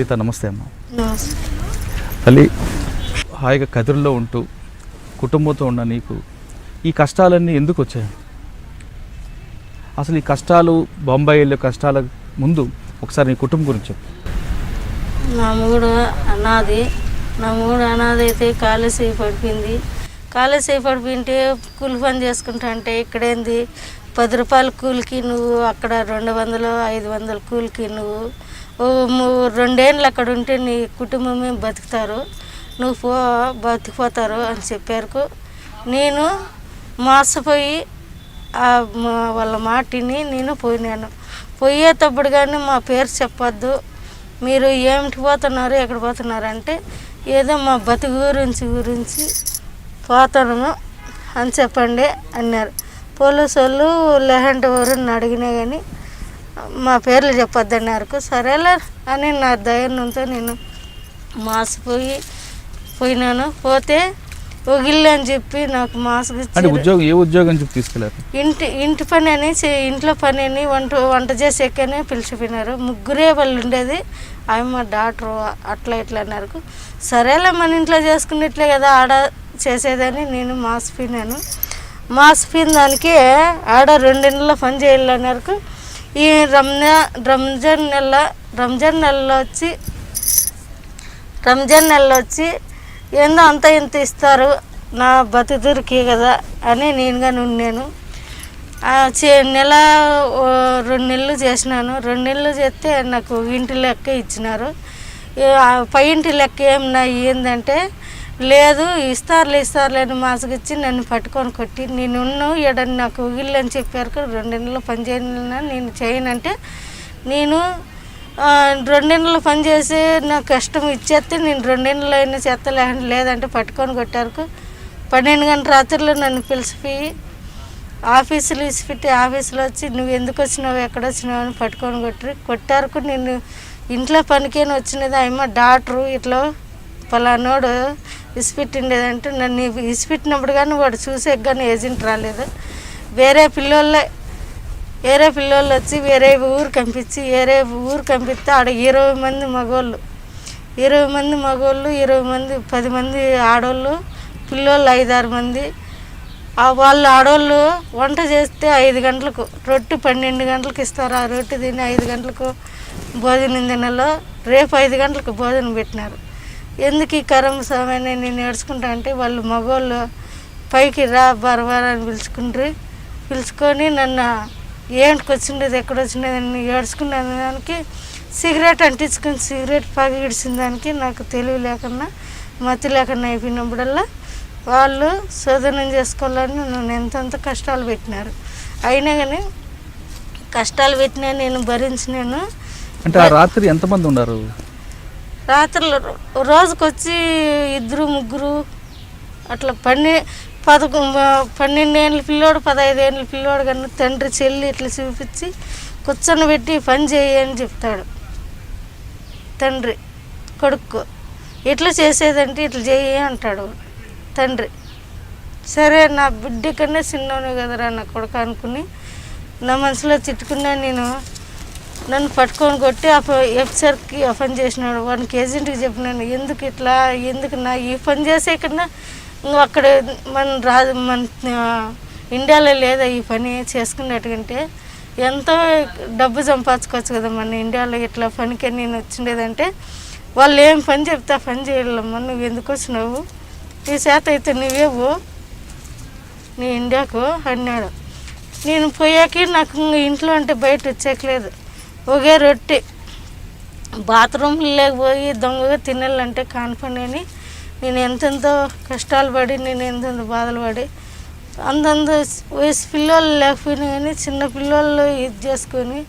సీత నమస్తే అమ్మ. నమస్తే. తల్లి, హాయిగా కదిరిలో ఉంటూ కుటుంబంతో ఉన్న నీకు ఈ కష్టాలన్నీ ఎందుకు వచ్చాయి? అసలు ఈ కష్టాలు, బొంబాయి వెళ్ళే కష్టాల ముందు ఒకసారి నీ కుటుంబం గురించి చెప్పు. నా మూడు అనాథ అయితే కాలేజీ పడిపోయింది. కాలేజీ పడిపోయింటే కూలి పని చేసుకుంటా అంటే ఇక్కడేంది 10 రూపాయల కూలికి నువ్వు అక్కడ 200 500 కూలికి నువ్వు 2 ఏళ్ళు అక్కడ ఉంటే నీ కుటుంబమే బతుకుతారు, నువ్వు బతికిపోతారు అని చెప్పారు. నేను మోసపోయి వాళ్ళ మాటిని నేను పోయినాను. పోయేటప్పుడు కానీ మా పేరు చెప్పొద్దు, మీరు ఏమిటి పోతున్నారు ఎక్కడ పోతున్నారు అంటే ఏదో మా బతుకు గురించి పోతాను అని చెప్పండి అన్నారు. పోలీసు వాళ్ళు లేదంటే ఎవరన్నా అడిగినా కానీ మా పేర్లు చెప్పొద్దు అన్నారు. సరేలే అని నా ధైర్యంతో నేను పోయినాను. పోతే ఒగిల్లు అని చెప్పి నాకు మాస్క్ ఉద్యోగం చెప్పి తీసుకెళ్ళారు. ఇంటి పని అని ఇంట్లో పని అని వంట చేసేకనే పిలిచిపోయినారు. 3 వాళ్ళు ఉండేది. ఆమె డాక్టరు అట్లా ఇట్లా అన్నారు. సరేలే మన ఇంట్లో చేసుకున్నట్లే కదా ఆడ చేసేదని నేను మాసిపోయినాను. మాసిపోయిన దానికి ఆడ 2 నెలల పని చేయాలన్నారు. ఈ రంజాన్ నెలలో వచ్చి ఏందో అంత ఇంత ఇస్తారు నా బతుకురికి కదా అని నేనుగా ఉన్నాను. 2 నెలలు చేసినాను. 2 నెలలు చేస్తే నాకు ఇంటి లెక్క ఇచ్చినారు. పై ఇంటి లెక్క ఏమన్నా ఏందంటే లేదు ఇస్తారులే అని మాసగిచ్చి నన్ను పట్టుకొని కొట్టి నేను ఎడని నాకు ఇల్లు అని చెప్పారు. 2 నెలలు పని చేయను నేను చేయనంటే నేను 2 నెలలు పని చేసి నాకు కష్టం ఇచ్చేస్తే నేను 2 నెలలు అయినా చేస్తా లేదంటే పట్టుకొని కొట్టారు. 12 గంటల రాత్రిలో నన్ను పిలిచిపోయి ఆఫీసులో ఇసిపెట్టి ఆఫీసులో వచ్చి నువ్వు ఎందుకు వచ్చినావు ఎక్కడ వచ్చినావు అని పట్టుకొని కొట్టారు. నేను ఇంట్లో పనికేని వచ్చినది. ఆయమ్మ డాక్టరు ఇట్లా పలానోడు ఇసిపెట్టిండేదంటే నన్ను ఇసిపెట్టినప్పుడు కానీ వాడు చూసే కానీ ఏజెంట్ రాలేదు. వేరే పిల్లోళ్ళు వచ్చి వేరే ఊరు పంపిస్తే ఆడ 20 మంది మగవాళ్ళు 10 మంది ఆడవాళ్ళు, పిల్లోళ్ళు 5-6 మంది. వాళ్ళు ఆడవాళ్ళు వంట చేస్తే 5 గంటలకు రొట్టె 12 గంటలకు ఇస్తారు. ఆ రొట్టె తిని 5 గంటలకు భోజనం తినలో రేపు 5 గంటలకు భోజనం పెట్టినారు. ఎందుకు ఈ కరమ సమయాన్ని నేను ఏడ్చుకుంటా అంటే వాళ్ళు మగవాళ్ళు పైకి రా బరబరని పిలుచుకొని నన్ను ఏంటికి వచ్చిండేది ఎక్కడ వచ్చిండేది అని ఏడ్చుకునే దానికి సిగరెట్ అంటించుకుని సిగరెట్ పగి ఇడిచిన దానికి నాకు తెలివి లేకుండా మతి లేకుండా అయిపోయినప్పుడల్లా వాళ్ళు శోధనం చేసుకోవాలని నన్ను ఎంతెంత కష్టాలు పెట్టినారు. అయినా కానీ కష్టాలు పెట్టినా నేను భరించినాను. అంటే ఆ రాత్రి ఎంతమంది ఉన్నారు? రాత్రులు రోజుకొచ్చి 2-3 అట్లా 12 ఏళ్ళ పిల్లోడు 15 ఏళ్ళ పిల్లోడు కన్నా తండ్రి చెల్లి ఇట్లా చూపించి కూర్చొని పెట్టి పని చేయని చెప్తాడు. తండ్రి కొడుకు ఇట్లా చేసేదంటే ఇట్లా చేయి అంటాడు తండ్రి. సరే నా బిడ్డ కన్నా చిన్నోనే కదరా నా కొడుకు అనుకుని నా మనసులో తిట్టుకున్నా. నన్ను పట్టుకొని కొట్టి ఎఫ్సర్కి ఆ పని చేసినాడు. వానికి ఏజెంట్కి చెప్పినాను ఎందుకు నా ఈ పని చేసే కన్నా అక్కడ మన ఇండియాలో లేదా ఈ పని చేసుకునేట్టుకంటే ఎంతో డబ్బు సంపాదించుకోవచ్చు కదా మన ఇండియాలో ఇట్లా పనికి నేను వచ్చిండేదంటే వాళ్ళు ఏం పని చెప్తే ఆ పని చేయాలమ్మా, నువ్వు ఎందుకు వచ్చినావు, నీ చేత అయితే నువ్వేవు నీ ఇండియాకు అన్నాడు. నేను పోయాక నాకు ఇంట్లో అంటే బయట వచ్చేయలేదు. ఒకే రొట్టె బాత్రూమ్ లేకపోయి దొంగగా తినాలంటే కాని పని అని నేను ఎంతెంతో కష్టాలు పడి నేను ఎంతెంతో బాధలు పడి అంతంత వయసు పిల్లలు లేకపోయినా కానీ చిన్న పిల్లలు ఇది చేసుకొని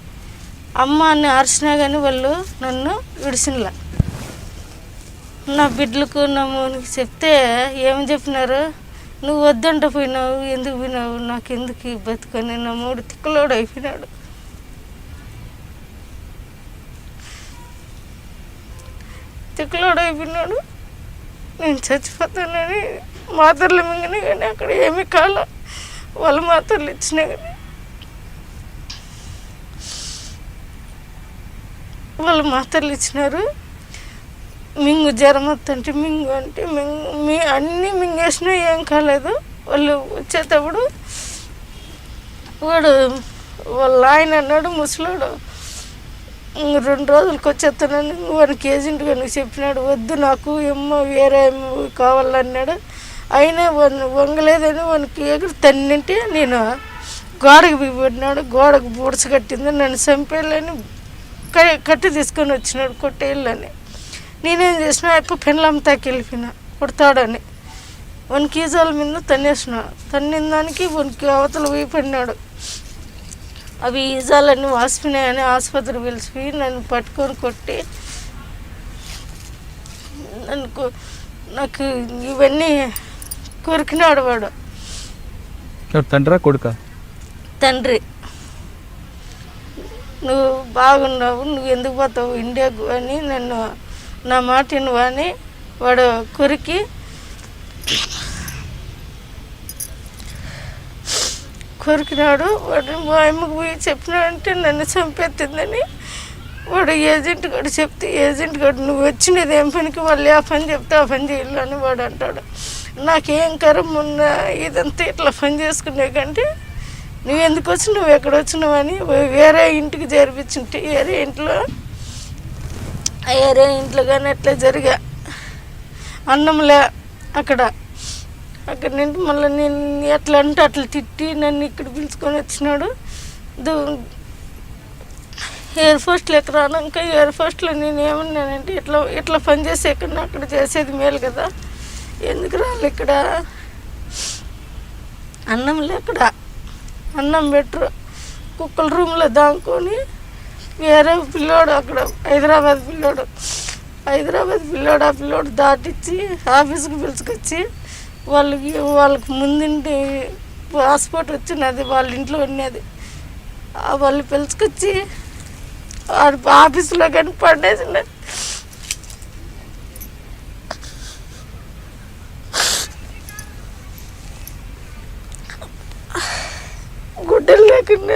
అమ్మ అని అరిచినా కానీ వాళ్ళు నన్ను విడిచినలా. నా బిడ్డలకు నా మోనికి చెప్తే ఏమి చెప్పినారు, నువ్వు వద్దంట పోయినావు, ఎందుకు పోయినావు, నాకెందుకు బతుకొని నా 3 తిక్కలోడు అయిపోయినాడు. నేను చచ్చిపోతానని మాత్రలు మింగినా కానీ అక్కడ ఏమీ కాల. వాళ్ళు మాత్రలు ఇచ్చినా కానీ వాళ్ళు మాత్రలు ఇచ్చినారు. మింగు జ్వరం వస్తుంటే మింగు అంటే అన్నీ మింగేసినా ఏం కాలేదు. వాళ్ళు వచ్చేటప్పుడు వాళ్ళ ఆయన అన్నాడు, ముసలాడు, 2 రోజులకి వచ్చేస్తానని వానికి ఏజెంట్గా నువ్వు చెప్పినాడు. వద్దు నాకు ఏమో వేరే కావాలన్నాడు. అయినా వంగలేదని వానికి ఎగురు తన్నింటే నేను గోడకు బిగిపడినాడు. గోడకు బూడ్చ కట్టింది. నన్ను చంపేయాలని కట్టి తీసుకొని వచ్చినాడు కొట్టేయాలని. నేనేం చేసిన అప్ప పెళ్ళంతాకి వెళ్ళిపోయినా కొడతాడని. వానికి ఈజాల మీద తన్నేసిన. తన్నిన దానికి వానికి అవతల పోయిపడినాడు. అవి ఈజాలన్నీ వాసిపోయినాయని ఆసుపత్రి పిలిచిపోయి నన్ను పట్టుకొని కొట్టి నాకు ఇవన్నీ కొరికినాడు వాడు. తండ్రా కొడుకా? తండ్రి. నువ్వు బాగున్నావు, నువ్వు ఎందుకు పోతావు ఇండియాకు అని నన్ను నా మాట నువ్వు అని వాడు కొరికినాడు. వాడు మా అమ్మకు పోయి చెప్పినాడంటే నన్ను చంపేస్తుందని వాడు ఏజెంట్ గడు చెప్తే, ఏజెంట్ గడు నువ్వు వచ్చినది ఏం పనికి, వాళ్ళు ఆ పని చెప్తే ఆ పని చేయాలని వాడు అంటాడు. నాకేం కరం ఉన్న ఇదంతా ఇట్లా పని చేసుకునే కంటే నువ్వు ఎందుకు వచ్చి నువ్వు ఎక్కడ వచ్చినావు అని వేరే ఇంటికి జరిపించుంటే వేరే ఇంట్లో కానీ అట్లా జరిగా అన్నంలే అక్కడ నుండి మళ్ళీ నేను ఎట్లా అంటే అట్లా తిట్టి నన్ను ఇక్కడ పిలుచుకొని వచ్చినాడు. ఎయిర్ ఫోర్స్లో ఎక్కడ రానాక ఎయిర్ ఫోర్స్లో నేను ఏమన్నానంటే ఇట్లా పని చేసే ఇక్కడ అక్కడ చేసేది మేలు కదా, ఎందుకు రాళ్ళు ఇక్కడ అన్నం లేక్కడ అన్నం పెట్టరు. కుక్కల రూమ్లో దాంకొని వేరే పిల్లోడు అక్కడ హైదరాబాద్ పిల్లోడు ఆ పిల్లోడు దాటిచ్చి ఆఫీస్కి పిలుచుకొచ్చి వాళ్ళకి ముందుండి పాస్పోర్ట్ వచ్చినది వాళ్ళ ఇంట్లో ఉన్నది. వాళ్ళు పిలుచుకొచ్చి ఆఫీసులో కానీ పడేసినది. గుడ్డలు లేకుండా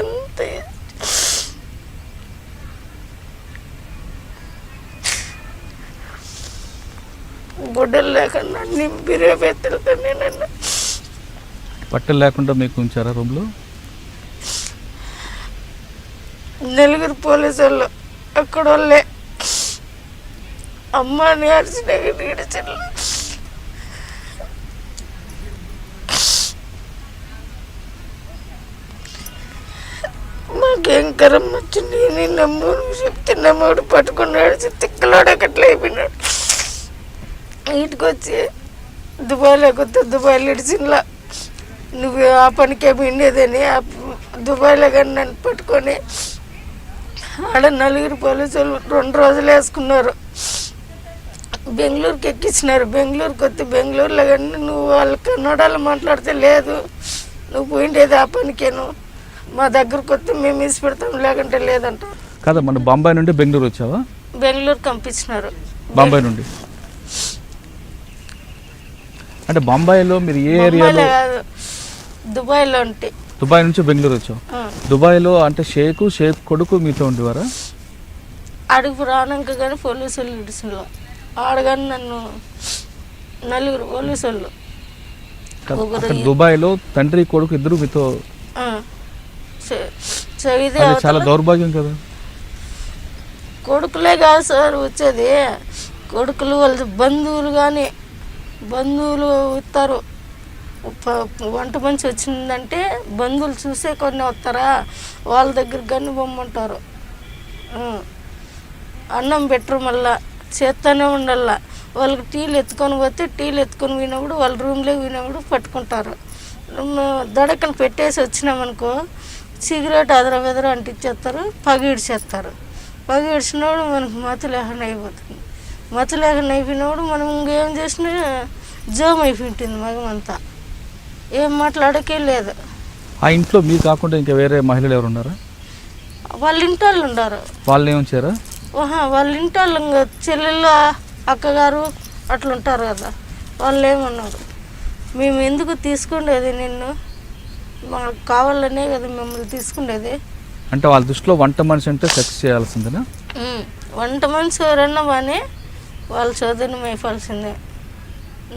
గుడ్డలు లేకుండా బిర్యానీ నన్ను బట్టలు లేకుండా మీకు ఉంచారా రూమ్లో? 4 పోలీసు వాళ్ళు అక్కడ వాళ్ళే అమ్మని అరిచిన ఈడ్చిళ్ళు. మాకేం కరం వచ్చింది. నేను నమ్మూరు చెప్తే నమ్మూడు పట్టుకున్నాడు. తిక్కలాడు అక్కట్లా అయిపోయినాడు. ఇంటికి వచ్చి దుబాయ్లో ఇడిచిన్లా నువ్వు ఆ పనికే ఉండేదని దుబాయ్లో కానీ నన్ను పట్టుకొని ఆడ 4 పోలీసులు 2 రోజులు వేసుకున్నారు. బెంగళూరుకి ఎక్కించినారు. బెంగళూరుకి వస్తే బెంగళూరులో కానీ నువ్వు వాళ్ళ కన్నడలో మాట్లాడితే లేదు, నువ్వు పోయిండేది ఆ పనికేను, మా దగ్గరకు వస్తే మేము ఇసి పెడతాం లేకుంటే లేదంట. కదా మన బాంబాయి నుండి బెంగళూరు వచ్చావా? బెంగళూరు పంపించినారు. బాంబాయి నుండి అంటే బాంబాయిలో మీరు ఏ ఏరియాలో? కాదు, దుబాయ్లో ఉంటే. దుబాయ్ నుంచి బెంగళూరు వచ్చావు. దుబాయ్లో అంటే షేక్ కొడుకు మీతో ఉండేవారా? అడుగు రానాక కానీ పోలీసు వాళ్ళు ఇడిసిలో ఆడగాని నన్ను 4 పోలీసు వాళ్ళు. దుబాయ్లో తండ్రి కొడుకు ఇద్దరు మీతో? చాలా దౌర్భాగ్యం కదా. కొడుకులే కాదు సార్ వచ్చేది, కొడుకులు వాళ్ళ బంధువులు ఇస్తారు. వంట మనిషి వచ్చిందంటే బంధువులు చూసే కొన్ని వస్తారా, వాళ్ళ దగ్గరికి కానీ బొమ్మంటారు. అన్నం పెట్టరు, మళ్ళా చేస్తూనే ఉండాల. వాళ్ళకి టీలు ఎత్తుకొని పోతే టీలు ఎత్తుకొని పోయినప్పుడు వాళ్ళ రూమ్లోకి పోయినప్పుడు పట్టుకుంటారు. దడకన పెట్టేసి వచ్చినామనుకో సిగరెట్ అదర అంటించేస్తారు, పగిడిచేస్తారు. పగిడిచినప్పుడు మనకు మతి లేకుండా అయిపోతుంది. మతి లేకుండా అయిపోయినప్పుడు మనం ఇంకేం చేసినా జోమ్ అయిపోయింటుంది మగమంతా, ఏం మాట్లాడకే లేదు. ఆ ఇంట్లో మీరు కాకుండా ఇంకా వేరే మహిళలు ఎవరు ఉన్నారా? వాళ్ళ ఇంటి వాళ్ళు ఉన్నారు. వాళ్ళు ఏమొచ్చారా? వాళ్ళ ఇంటి వాళ్ళు ఇంకా చెల్లెళ్ళు అక్కగారు అట్లా ఉంటారు కదా, వాళ్ళు ఏమన్నారు, మేము ఎందుకు తీసుకుండేది నిన్ను, మాకు కావాలనే కదా మిమ్మల్ని తీసుకుండేది. అంటే వాళ్ళ దృష్టిలో వంట మనిషి అంటే సెక్స్ చేయాల్సిందేనా? వంట మనిషి ఎవరన్నా కానీ వాళ్ళ చదువుని మేపాల్సిందే.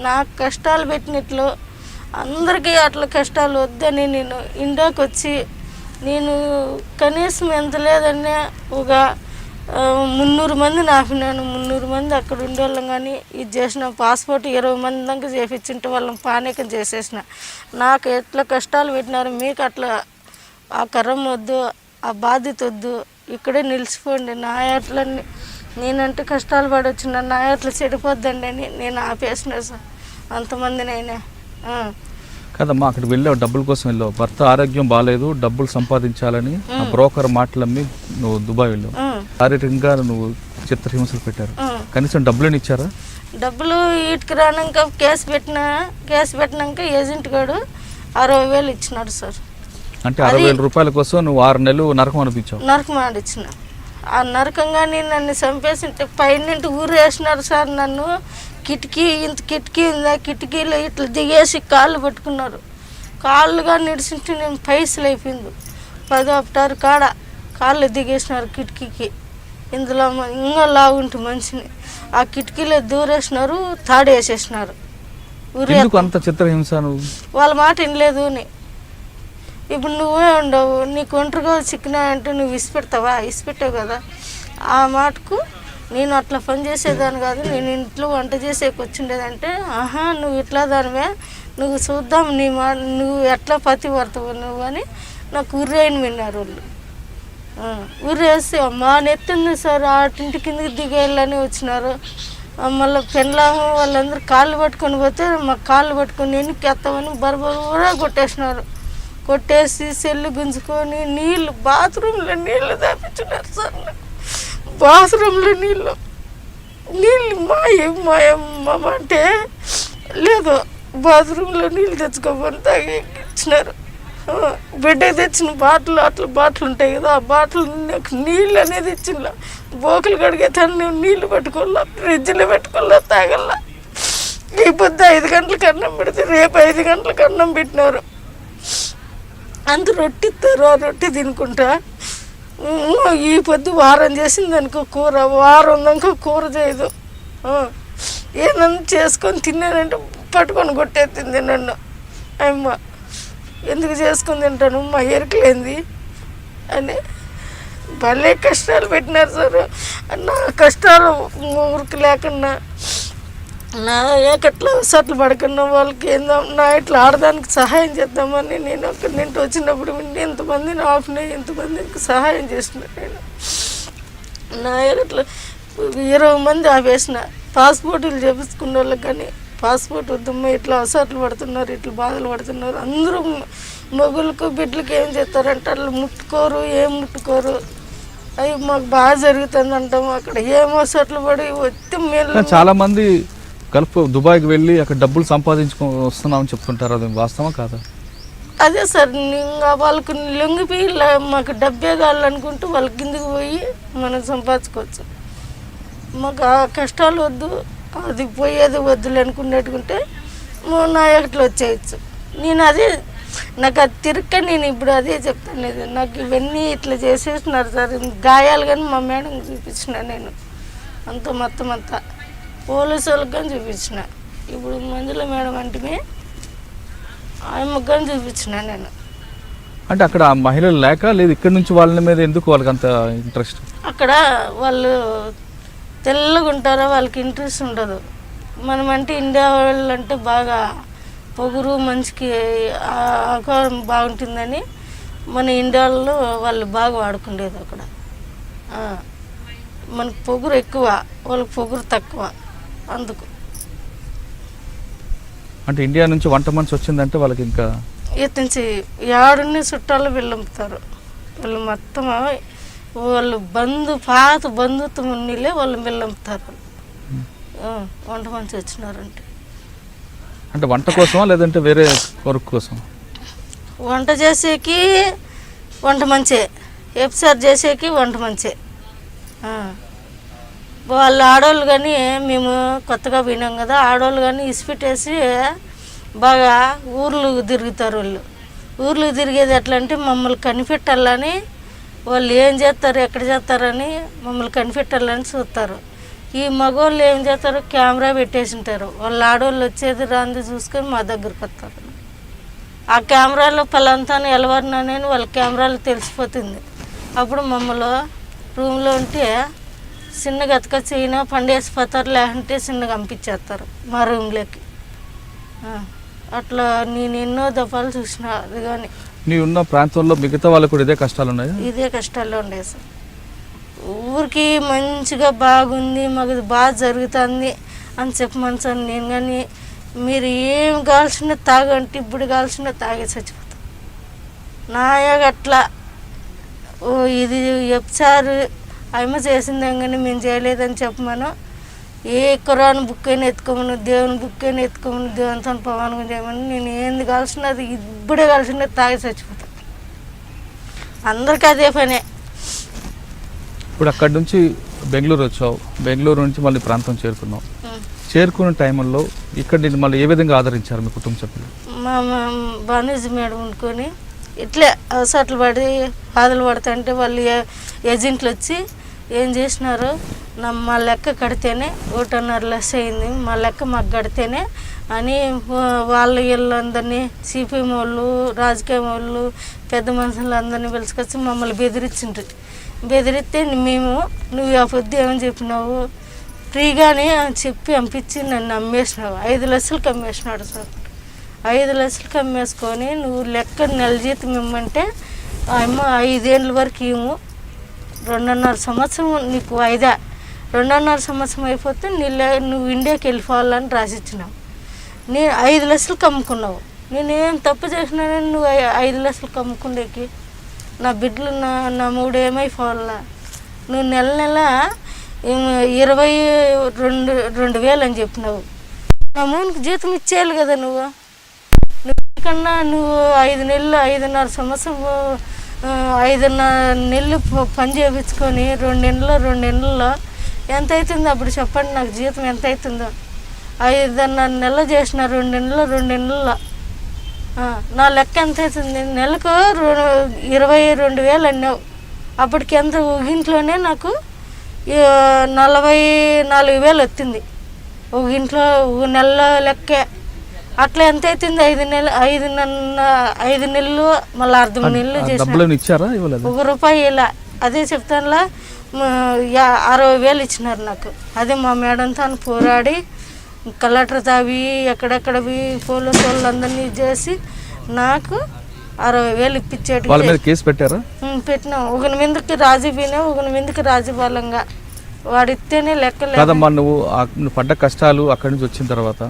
నాకు కష్టాలు పెట్టినట్లు అందరికీ అట్లా కష్టాలు వద్దని నేను ఇండియాకి వచ్చి నేను కనీసం ఎంత లేదన్నా ఒక 300 మందిని ఆపినాను. 300 మంది అక్కడ ఉండేవాళ్ళం కానీ ఇది చేసిన పాస్పోర్ట్ 20 మంది దాకా చేపించుంటే వాళ్ళని పానీకం చేసేసిన. నాకు ఎట్లా కష్టాలు పెట్టినారు, మీకు అట్లా ఆ కరం వద్దు, ఆ బాధ్యత వద్దు, ఇక్కడే నిలిచిపోండి. నా ఎట్లా నేనంటే కష్టాలు పడవచ్చు, నా ఎట్లా చెడిపోద్దండి అని నేను ఆపేసిన సార్ అంతమందినైనా. కదమ్మా, అక్కడికి వెళ్ళావు, డబ్బుల కోసం వెళ్ళావు, భర్త ఆరోగ్యం బాగాలేదు, డబ్బులు సంపాదించాలని ఆ బ్రోకర్ మాటలమ్మి నువ్వు దుబాయ్ వెళ్ళావు. శారీరకంగా నువ్వు చిత్రహింసలు పెట్టారు, కనీసం డబ్బులని ఇచ్చారా? డబ్బులు వీటికి రానాక కేసు పెట్టినాక ఏజెంట్ గారు 60,000 ఇచ్చినాడు సార్. అంటే 60,000 రూపాయల కోసం నువ్వు 6 నెలలు నరకం అనిపించావు? నరకం ఆడిచ్చిన. ఆ నరకంగాని నన్ను చంపేసింటే పైన ఊరేసినారు సార్. నన్ను కిటికీ ఉందా, కిటికీలో ఇట్లా దిగేసి కాళ్ళు పట్టుకున్నారు. కాళ్ళుగా నిడిచింటే నేను పైసలు అయిపోయింది. 10 అప్టారు కాళ్ళు దిగేసినారు కిటికీకి. ఇందులో ఇంకా లాగుంటే మనిషిని ఆ కిటికీలో దూరేసినారు, తాడేసేసినారు. అంత చిత్రహింస? వాళ్ళ మాట వినలేదు అని. ఇప్పుడు నువ్వే ఉండవు, నీకు ఒంటరిగా చిక్కినాయంటే నువ్వు ఇసిపెడతావా? ఇసిపెట్టావు కదా. ఆ మాటకు నేను అట్లా పని చేసేదాన్ని కాదు, నేను ఇంట్లో వంట చేసేకి వచ్చిండేదంటే, ఆహా నువ్వు ఇట్లా దానివే, నువ్వు చూద్దాం నువ్వు ఎట్లా పతి పడతావు నువ్వు అని నాకు ఉర్రేయని విన్నారు వాళ్ళు. ఉర్రేసి అమ్మా నెత్తింది సార్, ఆటింటి కిందకి దిగేయాలని వచ్చినారు. మళ్ళీ పెళ్ళాము వాళ్ళందరూ కాళ్ళు పట్టుకొని పోతే మాకు కాళ్ళు పట్టుకొని ఎన్నికెత్తామని బరబరా కొట్టేసినారు. కొట్టేసి సెల్లు గుంజుకొని బాత్రూంలో నీళ్ళు దాపించున్నారు సార్. బాత్రూంలో నీళ్ళు మాయమ్మ అంటే లేదు, బాత్రూంలో నీళ్ళు తెచ్చుకోమని తాగిచ్చినారు. బిడ్డకి తెచ్చిన బాటిల్ బాటిల్ ఉంటాయి కదా, ఆ బాటిల్ నాకు నీళ్ళు అనేది ఇచ్చిన. బోకులు కడిగే తను నీళ్ళు పెట్టుకోవాలా, ఫ్రిడ్జ్లో పెట్టుకోవాలా, తాగల్లా. ఈ పొద్దు 5 గంటలకు అన్నం పెడితే రేపు 5 గంటలకు అన్నం పెట్టినారు. అంత రొట్టె ఇస్తారు, ఆ రొట్టె తినుకుంటా. ఈ పొద్దు వారం చేసింది అనుకో కూర, వారం దాకా కూర చేయదు. ఏదన్నా చేసుకొని తిన్నానంటే పట్టుకొని కొట్టేస్తుంది నన్ను. అమ్మ ఎందుకు చేసుకొని తింటాను, మా ఎరకలేంది అని భలే కష్టాలు పెట్టినారు సార్. నా కష్టాలు ఊరికి లేకుండా, నా ఏకట్లా సట్లు పడకుండా వాళ్ళకి ఏందో నా ఇట్లా ఆడడానికి సహాయం చేద్దామని నేను అక్కడి నుండి వచ్చినప్పుడు ఎంతమందిని ఆపినాయి, ఎంతమందికి సహాయం చేసిన. నేను నా ఏకట్లా 20 మంది ఆపేసిన. పాస్పోర్టులు చేపించుకున్న వాళ్ళకి కానీ పాస్పోర్ట్ వద్దమ్మా, ఇట్లా అసట్లు పడుతున్నారు, ఇట్లా బాధలు పడుతున్నారు. అందరూ మొగులకు బిడ్డలకి ఏం చేస్తారంటే వాళ్ళు ముట్టుకోరు, ఏం ముట్టుకోరు. అవి మాకు బాగా జరుగుతుంది అంటాము. అక్కడ ఏమో అసట్లు పడి వచ్చి మేము చాలా మంది గల్ఫ్ దుబాయ్కి వెళ్ళి అక్కడ డబ్బులు సంపాదించుకొని వస్తున్నామని చెప్తుంటారు, అది వాస్తవా కాదా? అదే సార్, ఇంకా వాళ్ళకు లొంగిపోయి మాకు డబ్బే కావాలనుకుంటూ వాళ్ళ కిందకి పోయి మనం సంపాదించుకోవచ్చు. మాకు ఆ కష్టాలు వద్దు, అది పోయేది వద్దులు అనుకున్నట్టుకుంటే నా ఎక్కట్లు వచ్చేయచ్చు. నేను అదే నాకు అది తిరక్క నేను ఇప్పుడు అదే చెప్తాను. లేదు నాకు ఇవన్నీ ఇట్లా చేసేసినారు సార్. గాయాలు కానీ మా మేడం చూపించిన నేను అంత మొత్తం అంతా పోలీసు వాళ్ళకి కానీ చూపించిన. ఇప్పుడు మంజుల మేడం అంటే ఆమెకు కానీ చూపించిన నేను. అంటే అక్కడ మహిళలు లేక లేదు, ఇక్కడ నుంచి వాళ్ళ మీద ఎందుకు వాళ్ళకి అంత ఇంట్రెస్ట్? అక్కడ వాళ్ళు తెల్లగా ఉంటారో వాళ్ళకి ఇంట్రెస్ట్ ఉండదు. మనం అంటే ఇండియా వాళ్ళు అంటే బాగా పొగురు, మంచికి ఆకారం బాగుంటుందని మన ఇండియాలో వాళ్ళు బాగా వాడుకుండేది. అక్కడ మనకు పొగురు ఎక్కువ, వాళ్ళకి పొగురు తక్కువ. అందుకు అంటే ఇండియా నుంచి వంట మనిషి వచ్చిందంటే వాళ్ళకి ఇంకా నుంచి ఏడుని చుట్టాలు వెళ్ళంపుతారు. వాళ్ళు మొత్తం వాళ్ళు పాత బంధుత్వం ఉన్నీళ్ళే వాళ్ళు వెళ్ళంపుతారు. వంట మనిషి వచ్చినారంటే అంటే వంట కోసమా లేదంటే వేరే కొరకు కోసం? వంట చేసేకి వంట మంచే, ఎఫ్సార్ చేసేకి వంట మంచే. వాళ్ళు ఆడవాళ్ళు కానీ మేము కొత్తగా పోయినాం కదా, ఆడవాళ్ళు కానీ ఇసిపెట్టేసి బాగా ఊర్లు తిరుగుతారు. ఊర్లు తిరిగేది ఎట్లా అంటే మమ్మల్ని కనిపెట్టాలని, వాళ్ళు ఏం చేస్తారు ఎక్కడ చేస్తారని మమ్మల్ని కనిపెట్టాలని చూస్తారు. ఈ మగవాళ్ళు ఏం చేస్తారు, కెమెరా పెట్టేసి ఉంటారు. వాళ్ళ ఆడవాళ్ళు వచ్చేది రాంది చూసుకొని మా దగ్గరకు వస్తారు. ఆ కెమెరాలో పలాంతాను ఎలవరినని వాళ్ళ కెమెరాలో తెలిసిపోతుంది. అప్పుడు మమ్మల్ని రూమ్లో ఉంటే చిన్నగా ఎత్తుకొచ్చి ఈయన పండేసిపోతారు, లేకుంటే చిన్నగా పంపించేస్తారు మా రూమ్లోకి. అట్లా నేను ఎన్నో దఫాలు చూసిన. అది కానీ నీ ఉన్న ప్రాంతంలో మిగతా వాళ్ళకు కూడా ఇదే కష్టాలు ఉన్నాయి. ఇదే కష్టాల్లో ఉండే సార్. ఊరికి మంచిగా బాగుంది, మాకు బాగా జరుగుతుంది అని చెప్పమని నేను. కానీ మీరు ఏం కావాల్సిన తాగంటే ఇప్పుడు కావాల్సిన తాగే చచ్చిపోతాం. నాయగా అట్లా ఇది చెప్తారు, అమ్మ చేసిందే కానీ మేము చేయలేదని చెప్పమను. ఏ కురాన్ బుక్ అయినా ఎత్తుకోమను, దేవుని బుక్ అయినా ఎత్తుకోమను, దేవునితో పవనం చేయమని. నేను ఏంది కావాల్సినది ఇప్పుడే కావాల్సినది తాగి చచ్చిపోతాను. అందరికీ అదే పనే. ఇప్పుడు అక్కడి నుంచి బెంగళూరు వచ్చావు, బెంగళూరు నుంచి మళ్ళీ ప్రాంతం చేరుకున్నావు. చేరుకున్న టైంలో ఇక్కడ నేను మళ్ళీ ఏ విధంగా ఆదరించారు మీ కుటుంబ సభ్యులు? మా బానేజీ మేడం అనుకొని ఇట్లే అవసరాలు పడి బాధలు పడుతుంటే వాళ్ళు ఏజెంట్లు వచ్చి ఏం చేసినారు, మా లెక్క కడితేనే 1.5 లక్ష అయింది, మా లెక్క మాకు కడితేనే అని వీళ్ళందరినీ సిపిఎం వాళ్ళు, రాజకీయ వాళ్ళు, పెద్ద మనుషులందరినీ పిలుచుకొచ్చి మమ్మల్ని బెదిరించిండ్రు. బెదిరిస్తే మేము నువ్వు ఆ పొద్దు ఏమని చెప్పినావు, ఫ్రీగానే చెప్పి పంపించి నన్ను అమ్మేసినావు. 5 లక్షలకు అమ్మేసినాడు సార్. 5 లక్షలకు అమ్మేసుకొని నువ్వు లెక్క నెల జీతం ఇమ్మంటే అమ్మ 5 ఏళ్ళ వరకు ఇవ్వు, 2.5 సంవత్సరం నీకు 2.5 సంవత్సరం అయిపోతే నువ్వు ఇండియాకి వెళ్ళిపోవాలని రాసిచ్చినావు. నేను 5 లక్షలకు అమ్ముకున్నావు. నేనేం తప్పు చేసినానని నువ్వు 5 లక్షలకు అమ్ముకుండేకి? నా బిడ్డలు నా మూడు ఏమైపోవాలా? నువ్వు నెల 22,000 అని చెప్పినావు. నా మూనికి జీతం ఇచ్చేయాలి కదా నువ్వు. కన్నా నువ్వు 5 నెలలు 5.5 సంవత్సరం 5.5 నెలలు పని చేయించుకొని 2 నెలల్లో ఎంత అవుతుందో అప్పుడు చెప్పండి. నాకు జీతం ఎంత అవుతుందో? 5.5 నెలలు చేసిన 2 నెలల్లో నా లెక్క ఎంత అవుతుంది? నెలకు 22,000 అన్నావు. అప్పటికి ఎంత ఇంట్లోనే నాకు 44,000 వచ్చింది ఒక ఇంట్లో నెల లెక్కే. అట్లా ఎంత అవుతుంది? 5 నెలలు మళ్ళీ 1/2 నెలలు చేసిన ₹1 ఇలా. అదే చెప్తానులా 60,000 ఇచ్చినారు నాకు. అదే మా మేడంతో పోరాడి కలెక్టర్ తావి ఎక్కడెక్కడవి పోలీసు వాళ్ళందరినీ చేసి నాకు 60,000 ఇప్పించాడు. కేసు పెట్టారా? పెట్టినాం. ఒకని మీదకి రాజీ పోయినా, ఒకని మీదకి రాజీ బలంగా వాడిస్తేనే లెక్క. నువ్వు పడ్డ కష్టాలు అక్కడి నుంచి వచ్చిన తర్వాత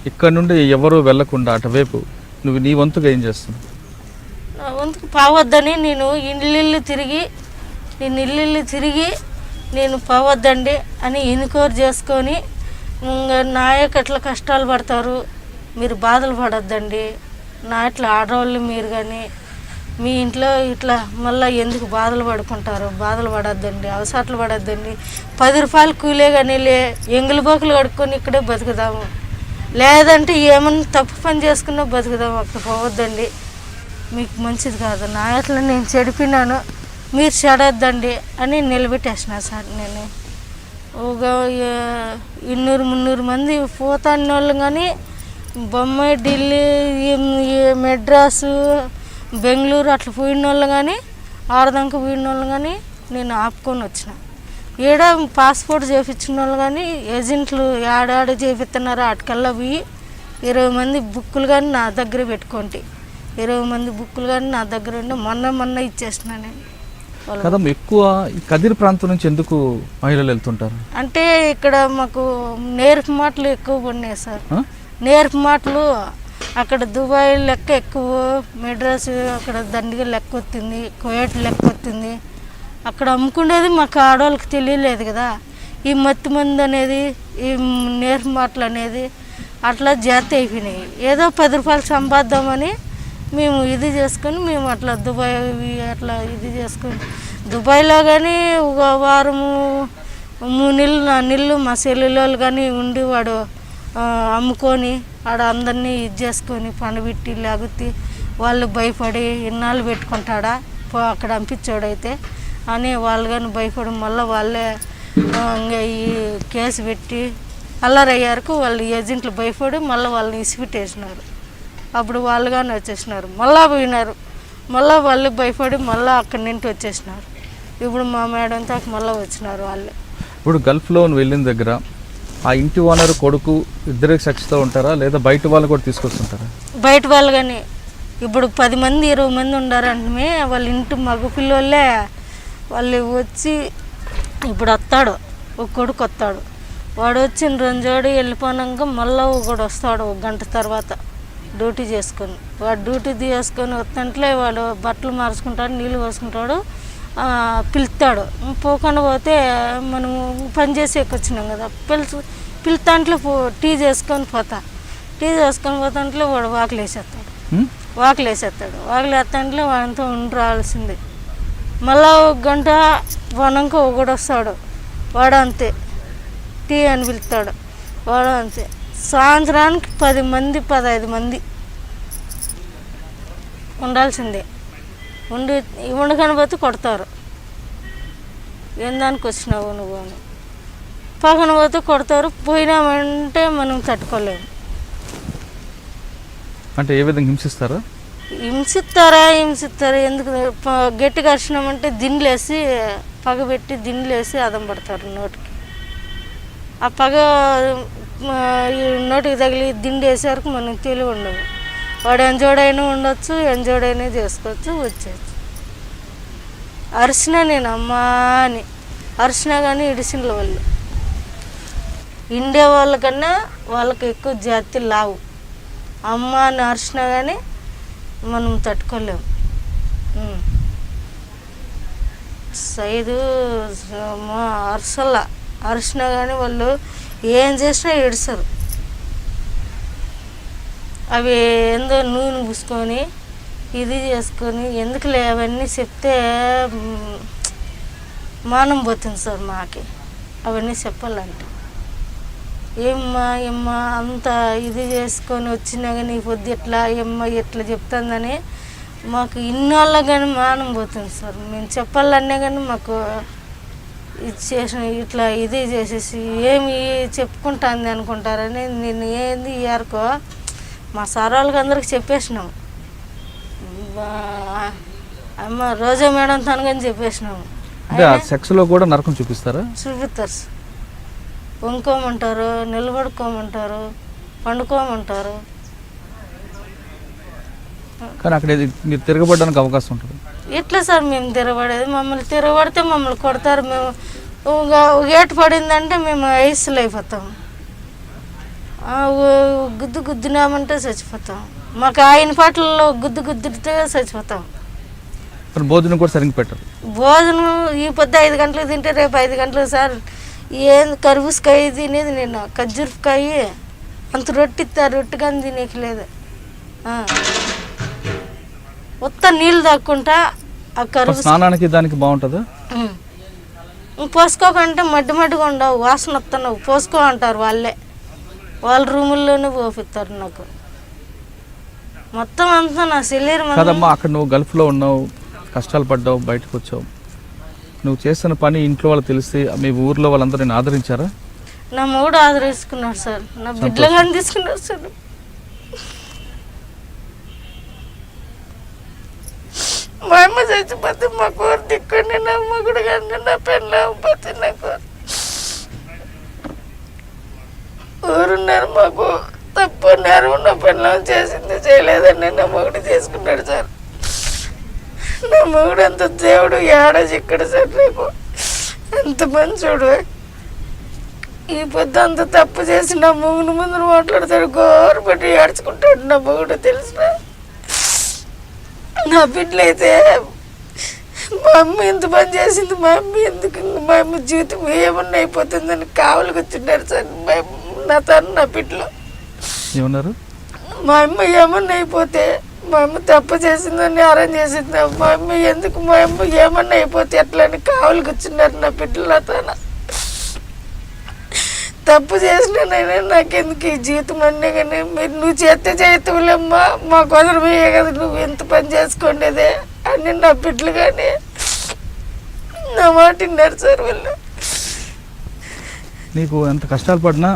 ఇక్కడ నుండి ఎవరు వెళ్లకుండా అటువైపు నువ్వు నీ వంతుగా ఏం చేస్తున్నావు? నా వంతుకు పోవద్దని నేను ఇల్లు తిరిగి నేను పోవద్దండి అని ఎన్నికోరు చేసుకొని నాయకు అట్లా కష్టాలు పడతారు, మీరు బాధలు పడొద్దండి. నా ఇట్లా ఆడవాళ్ళు మీరు కానీ మీ ఇంట్లో ఇట్లా మళ్ళీ ఎందుకు బాధలు పడుకుంటారు, బాధలు పడొద్దండి, అవసరాలు పడొద్దండి. 10 రూపాయలు కూలే కానీ ఎంగులు బోకులు కడుక్కొని ఇక్కడే బతుకుదాము, లేదంటే ఏమన్నా తప్పు పని చేసుకున్నా బతుకుదాము, అక్కడ పోవద్దండి, మీకు మంచిది కాదు. నా ఇట్లా నేను చెడిపినాను, మీరు చెడొద్దండి అని నిలబెట్టేసిన సార్. నేను ఒక 200-300 మంది పోతాన్న వాళ్ళు కానీ బొంబాయి, ఢిల్లీ, మెడ్రాసు, బెంగళూరు అట్లా పోయిన వాళ్ళు కానీ ఆడదాకా పోయిన వాళ్ళు కానీ నేను ఆపుకొని వచ్చిన. ఈడ పాస్పోర్ట్ చేయించిన వాళ్ళు కానీ ఏజెంట్లు ఆడాడ చేపిస్తున్నారు. అటుకల్లా పోయి 20 మంది బుక్కులు కానీ నా దగ్గర పెట్టుకోండి. 20 మంది బుక్కులు కానీ నా దగ్గర ఉండి మొన్న ఇచ్చేసిన నేను. ఎక్కువ ఈ కదిరి ప్రాంతం నుంచి ఎందుకు మహిళలు వెళ్తుంటారు అంటే ఇక్కడ మాకు నేర్పు మాటలు ఎక్కువ పడినాయి సార్. నేర్పు మాటలు అక్కడ దుబాయ్ లెక్క ఎక్కువ, మెడ్రాస్ అక్కడ దండిగా లెక్క వస్తుంది, కువైట్ లెక్క వస్తుంది. అక్కడ అమ్ముకునేది మాకు ఆడవాళ్ళకి తెలియలేదు కదా. ఈ మత్తి మంది అనేది, ఈ నేర్పు మాటలు అనేది అట్లా జాతి అయిపోయినాయి. ఏదో 10 రూపాయలు సంపాదిద్దామని మేము ఇది చేసుకొని మేము అట్లా దుబాయ్ అట్లా ఇది చేసుకొని దుబాయ్లో కానీ ఒక వారము 3 నెలలు 4 నెలలు మా సెల్లులో కానీ ఉండి వాడు అమ్ముకొని ఆడ అందరినీ ఇది చేసుకొని పనిపెట్టి లేకపోతే వాళ్ళు భయపడి ఇన్నాళ్ళు పెట్టుకుంటాడా అక్కడ పంపించాడైతే అని వాళ్ళు కానీ భయపడి మళ్ళీ వాళ్ళే ఇంకా ఈ కేసు పెట్టి అల్లరయ్యారుకు వాళ్ళు ఏజెంట్లు భయపడి మళ్ళీ వాళ్ళని ఇసిపెట్టేసినారు. అప్పుడు వాళ్ళు కానీ వచ్చేసినారు, మళ్ళా పోయినారు, మళ్ళీ వాళ్ళు భయపడి మళ్ళీ అక్కడి నుండి వచ్చేసినారు. ఇప్పుడు మా మేడంతో మళ్ళీ వచ్చినారు వాళ్ళు. ఇప్పుడు గల్ఫ్లో వెళ్ళిన దగ్గర ఆ ఇంటి ఓనర్ కొడుకు ఇద్దరే సచ్చితో ఉంటారా లేదా బయట వాళ్ళు కూడా తీసుకొస్తుంటారా? బయట వాళ్ళు కానీ ఇప్పుడు 10 మంది 20 మంది ఉండారంటే వాళ్ళ ఇంటి మగ పిల్లలే వాళ్ళు వచ్చి ఇప్పుడు వస్తాడు, ఒక కొడుకు వస్తాడు, వాడు వచ్చిన రోజు వెళ్ళిపోయాక మళ్ళీ ఒకడు వస్తాడు 1 గంట తర్వాత డ్యూటీ చేసుకొని. వాడు డ్యూటీ చేసుకొని వస్తుంటే వాడు బట్టలు మార్చుకుంటాడు, నీళ్ళు పోసుకుంటాడు, పిలుస్తాడు. పోకుండా పోతే మనము పని చేసి వచ్చినాం కదా, పిలుతాంట్లో టీ చేసుకొని పోతాంట్లో వాడు వాకిలు వేసేస్తాడు. వాకిలు వేస్తాంట్లో వాడితో ఉండి రావాల్సిందే. మళ్ళా 1 గంట పోనాక ఒకడు వస్తాడు, వాడు అంతే టీ అని పిలుస్తాడు, వాడు అంతే. సాయంత్రానికి 10 మంది 15 మంది ఉండాల్సిందే. ఉండకని పోతే కొడతారు, ఏం దానికి వచ్చినావు నువ్వు అని. పక్కన పోతే కొడతారు, పోయినామంటే మనం తట్టుకోలేము. అంటే ఏ విధంగా హింసిస్తారా? హింసిస్తారు. ఎందుకు గట్టిగా అరిచినామంటే దిండ్లేసి పగబెట్టి దిండ్లేసి అదం పడతారు నోటికి. ఆ పగ నోటికి తగిలి దిండి వేసే వరకు మనకు తెలివి ఉండదు. వాడు ఎంజోడైనా ఉండొచ్చు, ఎంజోడైనా చేసుకోవచ్చు, వచ్చేయచ్చు. అరిసినా నేను అమ్మా అని అరిసినా కానీ ఇడిసిన వాళ్ళు ఇండియా వాళ్ళకన్నా వాళ్ళకి ఎక్కువ జాతి లావు. అమ్మ అని అరిసినా కానీ మనం తట్టుకోలేము. సైదు అరిసినా కానీ వాళ్ళు ఏం చేసినా ఏడుస్తారు. అవి ఏందో నూనె పూసుకొని ఇది చేసుకొని ఎందుకులే అవన్నీ చెప్తే మానం పోతుంది సార్ మాకి. అవన్నీ చెప్పాలంటే ఏమ్మా అంత ఇది చేసుకొని వచ్చినా కానీ పొద్దు ఎట్లా ఎట్లా చెప్తుందని మాకు ఇన్నాళ్ళ కానీ మానం పోతుంది సార్. మేము చెప్పాలన్నా కానీ మాకు ఇది చేసిన ఇట్లా ఇది చేసేసి ఏమి చెప్పుకుంటుంది అనుకుంటారని నేను ఏంది ఇయర్కో మా సార్ వాళ్ళకి అందరికి చెప్పేసినాము. అమ్మ రోజా మేడం తనగాని చెప్పేసినాము. సెక్స్లో కూడా నరకం చూపిస్తారా? చూపిస్తారు సార్. వండుకోమంటారు, నిలబడుకోమంటారు, పండుకోమంటారు. కానీ అక్కడ మీరు తిరగబడడానికి అవకాశం ఉంటుంది. ఎట్లా సార్ మేము తిరగబడేది? మమ్మల్ని తిరగబడితే మమ్మల్ని కొడతారు. మేము ఏటు పడిందంటే మేము ఐస్లో అయిపోతాం. గుద్దినామంటే చచ్చిపోతాం. మాకు ఆయన పాటల్లో గుద్దితే చచ్చిపోతాం. భోజనం కూడా సరిగ్గా పెట్టరు. భోజనం ఈ పొద్దు 5 గంటలకు తింటే రేపు 5 గంటలకు సార్. ఏంది కర్బూజకాయ తినేది నేను, ఖర్జూరకాయ అంత రొట్టి ఇస్తారు, రొట్టి కానీ తినేయలేదు. మొత్తం నీళ్ళు తాక్కుంటా ఆ కర్బూజ స్నానానికి దానికి బాగుంటుందా? పోసుకోకంటే మడ్డిగా ఉండవు, వాసన వస్తున్నావు, పోసుకో అంటారు వాళ్ళే. వాళ్ళ రూముల్లోనే పోపిస్తారు నాకు. మొత్తం అంతా నా శరీరం. కదమ్మా, అక్కడ నువ్వు గల్ఫ్లో ఉన్నావు, కష్టాలు పడ్డావు, బయటకు వచ్చావు. నువ్వు చేస్తున్న పని ఇంట్లో వాళ్ళు తెలిసి మీ ఊర్లో వాళ్ళందరూ నేను ఆదరించారా? నా మూడు ఆదరించుకున్నాడు సార్, నా బిడ్డలు కానీ తీసుకున్నాడు సార్. మా అమ్మ చచ్చిపోతే మా కూర దిక్కండి, నా మొగుడు కానీ నా పెళ్ళి అవ్వకపోతే నాకు ఊరున్నారు. మాకు తప్పు నేరం నా పెళ్ళం చేసింది చేయలేదని నా మొగుడు చేసుకున్నాడు సార్. నా మొగుడు అంత దేవుడు ఏడా చిక్కడు సార్. నాకు అంత మంచోడు. ఈ పొద్దు అంత తప్పు చేసి నా మొగుడు ముందు మాట్లాడతాడు, గోరు పెట్టి ఏడ్చుకుంటాడు నా మొగుడు. తెలిసిన నా బిడ్డలు అయితే మా అమ్మ ఎంత పని చేసింది, మా అమ్మ ఎందుకు, మా అమ్మ జీవితం ఏమన్నా అయిపోతుందని కావలికి వచ్చిన్నారు సార్. నా బిడ్డలు ఏమన్నారు? మా అమ్మ ఏమన్నా అయిపోతే, మా అమ్మ తప్పు చేసిందని అరేంజ్ చేసింది, మా అమ్మ ఎందుకు, మా అమ్మ ఏమన్నా అయిపోతే ఎట్లా అని కావలికి వచ్చినారు నా బిడ్డలు. తన తప్పు చేసినానైనా నాకెందుకు ఈ జీవితం అన్నీ, కానీ మీరు నువ్వు చేస్తే చేతువులేమ్మా, మా కుదరమయ్యే కదా నువ్వు ఎంత పని చేసుకోండేదే అని నా బిడ్డలు కానీ నా మాట విన్నారు సార్. వాళ్ళు నీకు ఎంత కష్టాలు పడినా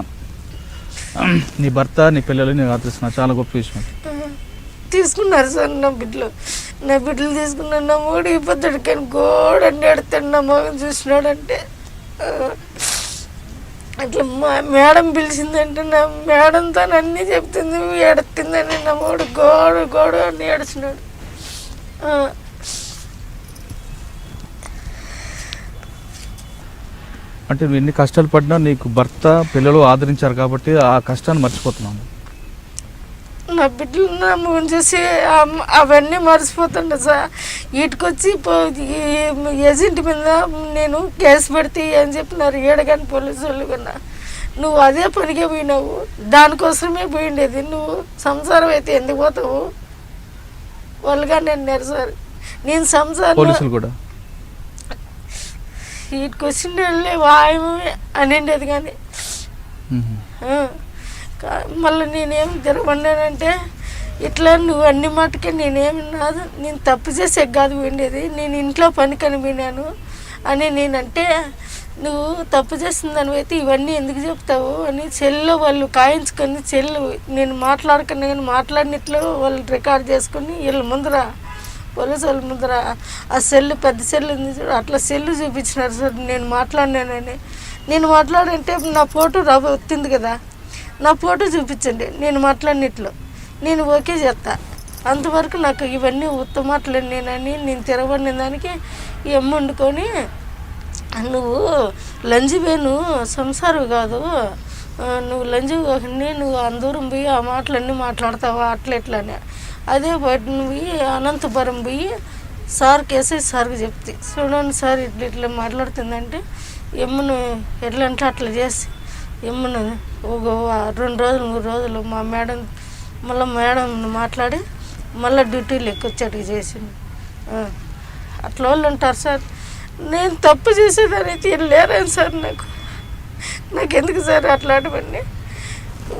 నీ భర్త నీ పిల్లలు నేను ఆదరిస్తున్నా, చాలా గొప్ప విషయం. తీసుకున్నారు సార్ నా బిడ్డలు తీసుకున్నాను. నా మూడు ఈ పొద్దుడు కానీ గోడని ఎడతాడు. నా మగం చూసినాడంటే అట్లా మేడం పిలిచిందంటే నా మేడంతో అన్నీ చెప్తుంది, ఎడుతుందని. నా మూడు గోడు అని ఏడుస్తున్నాడు. అంటే నువ్వు ఎన్ని కష్టాలు పడినా నీకు భర్త పిల్లలు ఆదరించారు కాబట్టి ఆ కష్టాన్ని మర్చిపోతున్నాను. నా బిడ్డలు నా ముఖం చూసి అవన్నీ మర్చిపోతుండే సార్. వీటికొచ్చి ఏజెంట్ మీద నేను కేసు పెడితే ఏం చెప్పినారు ఏడగాని పోలీసు వాళ్ళు కన్నా, నువ్వు అదే పనికే పోయినావు, దానికోసమే పోయిండేది. నువ్వు సంసారం అయితే ఎందుకు పోతావు వాళ్ళుగా నేను సార్. నేను సంసారం పోలీసులు కూడా వీటికి వచ్చిన వెళ్ళే వాయమే అనిండేది. కానీ మళ్ళీ నేనేం తిరగబడినానంటే ఇట్లా నువ్వు అన్ని మట్టుకే నేనేమి నాదు, నేను తప్పు చేసే కాదు పోయిండేది, నేను ఇంట్లో పని కనిపోయినాను అని నేనంటే, నువ్వు తప్పు చేసిందని అయితే ఇవన్నీ ఎందుకు చెప్తావు అని చెల్లు వాళ్ళు కాయించుకొని చెల్లు నేను మాట్లాడుకున్నా కానీ మాట్లాడినట్లు వాళ్ళు రికార్డ్ చేసుకొని వీళ్ళ ముందర పోలీసు వాళ్ళ ముందర ఆ సెల్లు పెద్ద సెల్లు ఉంది చూడు, అట్లా సెల్లు చూపించినారు సార్. నేను మాట్లాడినానని నేను మాట్లాడంటే నా ఫోటో వచ్చింది కదా, నా ఫోటో చూపించండి నేను మాట్లాడినట్లు, నేను ఓకే చేస్తా. అంతవరకు నాకు ఇవన్నీ ఉత్తమాటలు నేనని నేను తిరగబడిన దానికి ఈ అమ్మ వండుకొని, నువ్వు లంజివేను సంసారం కాదు, నువ్వు లంజి కాకుండా నువ్వు అందూరం పోయి ఆ మాటలన్నీ మాట్లాడతావా అట్లా ఎట్లని. అదే బయట నువ్వు అనంతపురం పోయి సార్కి వేసి సార్కి చెప్తే, చూడండి సార్ ఇట్లా ఇట్లా మాట్లాడుతుందంటే ఎమ్మను ఎట్లా అంటే అట్లా చేసి ఎమ్మను ఒక 2 రోజులు 3 రోజులు మా మేడం మేడం మాట్లాడి మళ్ళీ డ్యూటీలు ఎక్కొచ్చేటికి చేసింది. అట్లా వాళ్ళు ఉంటారు సార్. నేను తప్పు చేసేదానైతే లేరాను సార్. నాకు ఎందుకు సార్ అట్లాంటివన్నీ?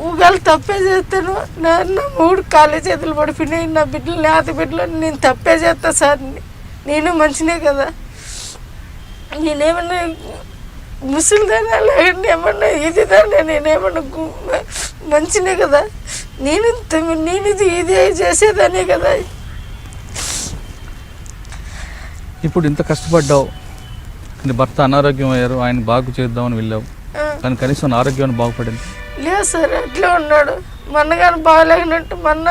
ఒకవేళ తప్పే చేస్తాను, నా 3 కాళ్ళ చేతులు పడిపోయినాయి, నా బిడ్డలు లేత బిడ్డలు, నేను తప్పే చేస్తా సార్. నేను మంచినే కదా, నేనేమన్నా ముసలిదానా లేదండి ఏమన్నా ఇదిదానా, నేనేమన్నా మంచినే కదా, నేను ఇది చేసేదానే కదా. ఇప్పుడు ఇంత కష్టపడ్డావు, నీ భర్త అనారోగ్యం అయ్యారు, ఆయన బాగు చేద్దామని వెళ్ళావు, కానీ కనీసం ఆరోగ్యాన్ని బాగుపడింది లేదు సార్. అట్లా ఉన్నాడు. మొన్నగాని బాగాలేనట్టు మొన్న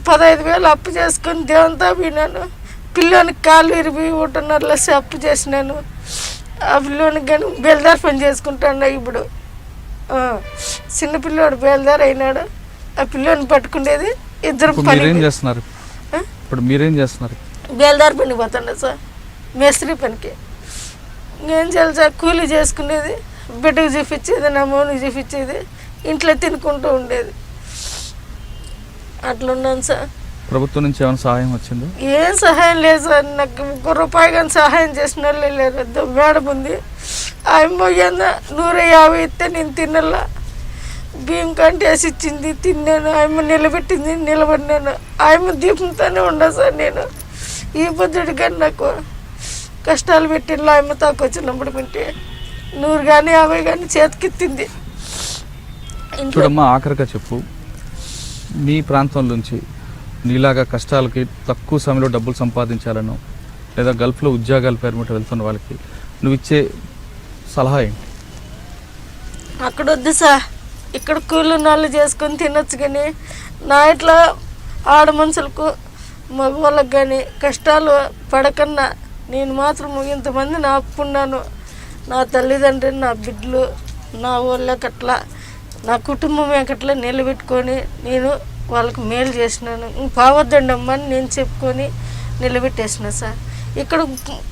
15,000 అప్పు చేసుకొని దేవునితో పోయినాను. పిల్లోనికి కాళ్ళు విరిగి 1.5 అప్పు చేసినాను. ఆ పిల్లోనికి కానీ బేల్దార్ పని చేసుకుంటాను. ఇప్పుడు చిన్నపిల్లోడు బేల్దార్ అయినాడు. ఆ పిల్లోని పట్టుకునేది ఇద్దరు పని. చేస్తున్నారు ఇప్పుడు మీరేం చేస్తున్నారు? బేల్దార్ పనికి పోతాడు సార్, మేస్త్రి పనికి. ఇంకేం చేయాలి సార్, కూలీ చేసుకునేది, బిడ్డకు చూపించేది, నా మౌనికి చూపించేది, ఇంట్లో తినుకుంటూ ఉండేది. అట్లున్నాను సార్. ప్రభుత్వం నుంచి ఏమైనా సహాయం వచ్చింది? ఏం సహాయం లేదు సార్. నాకు 1 రూపాయి కానీ సహాయం చేసిన వాళ్ళు లేరు. మేడం ఉంది, ఆయమ్మ 150 ఇస్తే నేను తినల్లా, బియ్యం కంటే వేసి ఇచ్చింది, తిన్నాను. ఆయమ్మ నిలబెట్టింది, నిలబడినాను. ఆయమ్మ దీపంతోనే ఉండా సార్. నేను ఈ పొద్దుడు కానీ నాకు కష్టాలు పెట్టిన ఆయమ్మ తాకు వచ్చినప్పుడు వింటే 100 కానీ 50 కానీ చేతికిత్తింది. చూడమ్మా, ఆఖరిగా చెప్పు, మీ ప్రాంతం నుంచి నీలాగా కష్టాలకి తక్కువ సమయంలో డబ్బులు సంపాదించాలను, లేదా గల్ఫ్లో ఉద్యోగాల పేరు మీద వెళ్తున్న వాళ్ళకి నువ్వు ఇచ్చే సలహా ఏంటి? అక్కడ వద్దు సార్, ఇక్కడ కూలి నాళ్ళు చేసుకొని తినొచ్చు. కానీ నా ఇట్లా ఆడ మనుషులకు మగవాళ్ళకి కానీ కష్టాలు పడకన్నా నేను మాత్రం ఇంతమంది నా అప్పున్నాను. నా తల్లిదండ్రులు, నా బిడ్డలు, నా వాళ్ళకట్లా నా కుటుంబం అట్లా నిలబెట్టుకొని నేను వాళ్ళకి మేలు చేసినాను. పావద్దండి అమ్మ అని నేను చెప్పుకొని నిలబెట్టేసిన సార్. ఇక్కడ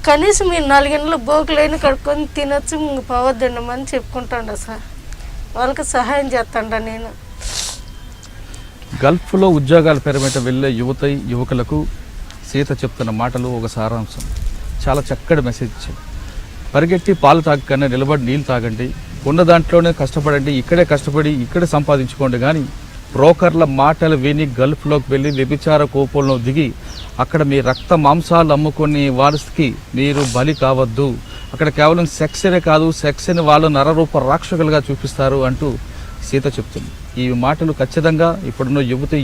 కనీసం మీరు 4 గంటలు బోకులైన కడుక్కొని తినొచ్చు, పావద్దండి అమ్మ అని చెప్పుకుంటాండ సార్. వాళ్ళకి సహాయం చేస్తాండ నేను. గల్ఫ్లో ఉద్యోగాల పేరు మీద వెళ్ళే యువకులకు సీత చెప్తున్న మాటలు ఒక సారాంశం. చాలా చక్కటి మెసేజ్ ఇచ్చింది. పరిగెట్టి పాలు తాగకన్నా నిలబడి నీళ్ళు తాగండి, ఉన్న దాంట్లోనే కష్టపడండి, ఇక్కడే కష్టపడి ఇక్కడే సంపాదించుకోండి, కానీ బ్రోకర్ల మాటలు విని గల్ఫ్లోకి వెళ్ళి వ్యభిచార కోపంలో దిగి అక్కడ మీ రక్త మాంసాలు అమ్ముకుని వారికి మీరు బలి కావద్దు. అక్కడ కేవలం సెక్స్నే కాదు, సెక్స్ని వాళ్ళు నరరూప రాక్షకులుగా చూపిస్తారు అంటూ సీత చెప్తుంది. ఈ మాటలు ఖచ్చితంగా ఇప్పుడున్న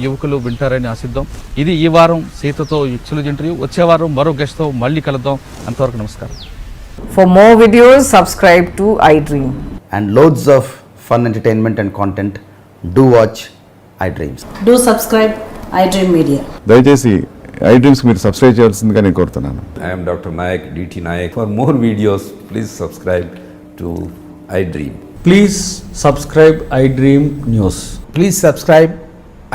యువకులు వింటారని ఆశిద్దాం. ఇది ఈ వారం సీతతో ఎక్స్క్లూజివ్ ఇంటర్వ్యూ. వచ్చే వారం మరో గెస్ట్తో మళ్ళీ కలుద్దాం. అంతవరకు నమస్కారం. For more videos, subscribe to iDream. And loads of fun entertainment and content, do watch iDreams. Do subscribe iDream Media. దయచేసి iDreams మీరు సబ్స్క్రైబ్ చేయాల్సిందిగా నేను కోరుతున్నాను. I am Dr. Nayak, DT Nayak. For more videos, please subscribe to iDream. Please subscribe iDream News. Please subscribe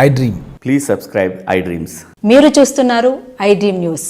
iDream. Please subscribe iDreams. మీరు చూస్తున్నారు iDream News.